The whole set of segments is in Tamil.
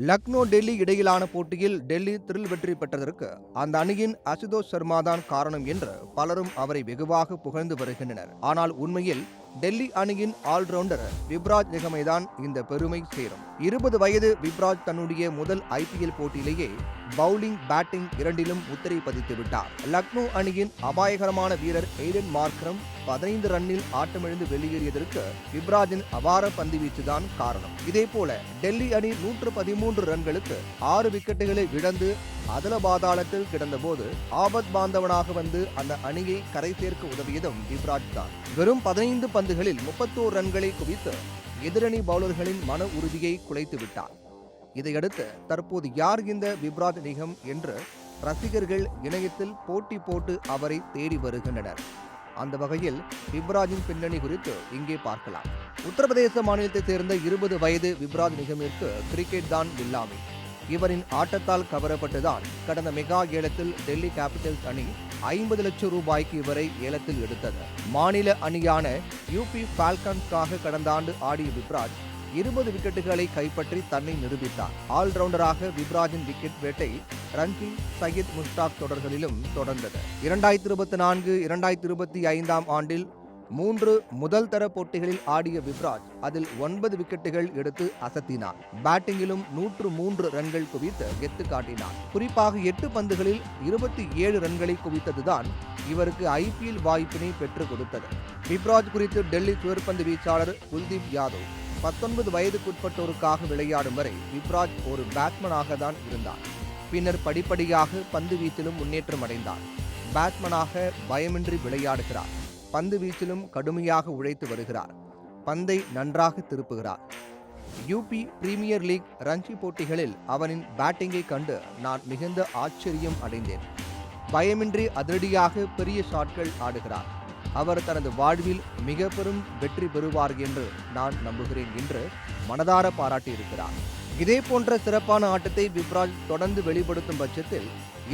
லக்னோ டெல்லி இடையிலான போட்டியில் டெல்லி த்ரில் வெற்றி பெற்றதற்கு அந்த அணியின் அசுதோஷ் சர்மா தான் காரணம் என்று பலரும் அவரை வெகுவாக புகழ்ந்து வருகின்றனர். ஆனால் உண்மையில் டெல்லி அணியின் ஆல்ரவுண்டர் விப்ராஜ் நிகமைதான் இந்த பெருமை சேரும். 20 வயது விப்ராஜ் தன்னுடைய முதல் IPL போட்டியிலேயே பவுலிங், பேட்டிங் இரண்டிலும் முத்திரை பதித்து விட்டார். லக்னோ அணியின் அபாயகரமான வீரர் எய்டன் மார்க்ரம் 15 ரன்னில் ஆட்டமிழந்து வெளியேறியதற்கு விப்ராஜின் அபார பந்துவீச்சுதான் காரணம். இதேபோல டெல்லி அணி 113 ரன்களுக்கு 6 விக்கெட்டுகளை இழந்து அதல பாதாளத்தில் கிடந்தபோது ஆபத் பாந்தவனாக வந்து அந்த அணியை கரை சேர்க்க உதவியதும் விப்ராஜ் தான். வெறும் 15 பந்துகளில் 31 ரன்களை குவித்து எதிரணி பவுலர்களின் மன உறுதியை குலைத்து விட்டார். இதையடுத்து தற்போது யார் இந்த விப்ராஜ் நிகம் என்று ரசிகர்கள் இணையத்தில் போட்டி போட்டு அவரை தேடி வருகின்றனர். அந்த வகையில் விப்ராஜின் பின்னணி குறித்து இங்கே பார்க்கலாம். உத்தரப்பிரதேச மாநிலத்தைச் சேர்ந்த 20 வயது விப்ராஜ் நிகமிற்கு கிரிக்கெட் தான் இல்லாமை. இவரின் ஆட்டத்தால் கவரப்பட்டுதான் கடந்த மெகா ஏலத்தில் டெல்லி கேபிட்டல்ஸ் அணி 50 லட்சம் ரூபாய்க்கு இவரை ஏலத்தில் எடுத்தது. மாநில அணியான UP ஃபால்கன்ஸ்க்காக கடந்த ஆண்டு ஆடிய விப்ராஜ் 20 விக்கெட்டுகளை கைப்பற்றி தன்னை நிரூபித்தார். ஆல்ரவுண்டராக விப்ராஜின் விக்கெட் வேட்டை ரன்சி, சையத் முஷ்டாக் தொடர்களிலும் தொடர்ந்தது. 2024-2025 ஆண்டில் 3 முதல் தர போட்டிகளில் ஆடிய விப்ராஜ் அதில் 9 விக்கெட்டுகள் எடுத்து அசத்தினார். பேட்டிங்கிலும் 103 ரன்கள் குவித்து கெத்து காட்டினார். குறிப்பாக 8 பந்துகளில் 27 ரன்களை குவித்ததுதான் இவருக்கு IPL வாய்ப்பினை பெற்றுக் கொடுத்தது. விப்ராஜ் குறித்து டெல்லி சுழற்பந்து வீச்சாளர் குல்தீப் யாதவ் 19 வயதுக்குட்பட்டோருக்காக விளையாடும் வரை விப்ராஜ் ஒரு பேட்ஸ்மனாக தான் இருந்தார். பின்னர் படிப்படியாக பந்து வீச்சிலும் முன்னேற்றம் அடைந்தார். பேட்ஸ்மனாக பயமின்றி விளையாடுகிறார். பந்து வீச்சிலும் கடுமையாக உழைத்து வருகிறார். பந்தை நன்றாக திருப்புகிறார். UP பிரீமியர் லீக் ரஞ்சி போட்டிகளில் அவனின் பேட்டிங்கை கண்டு நான் மிகுந்த ஆச்சரியம் அடைந்தேன். பயமின்றி அதிரடியாக பெரிய ஷாட்கள் ஆடுகிறார். அவர் தனது வாழ்வில் மிக பெரும் வெற்றி பெறுவார் என்று நான் நம்புகிறேன் என்று மனதார பாராட்டியிருக்கிறார். இதே போன்ற சிறப்பான ஆட்டத்தை விப்ராஜ் தொடர்ந்து வெளிப்படுத்தும் பட்சத்தில்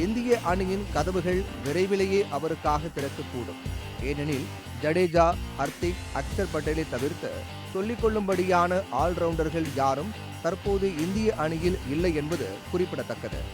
இந்திய அணியின் கதவுகள் விரைவிலேயே அவருக்காக திறக்கக்கூடும். ஏனெனில் ஜடேஜா, ஹர்திக், அக்சர் பட்டேலை தவிர்த்து சொல்லிக் கொள்ளும்படியான ஆல்ரவுண்டர்கள் யாரும் தற்போது இந்திய அணியில் இல்லை என்பது குறிப்பிடத்தக்கது.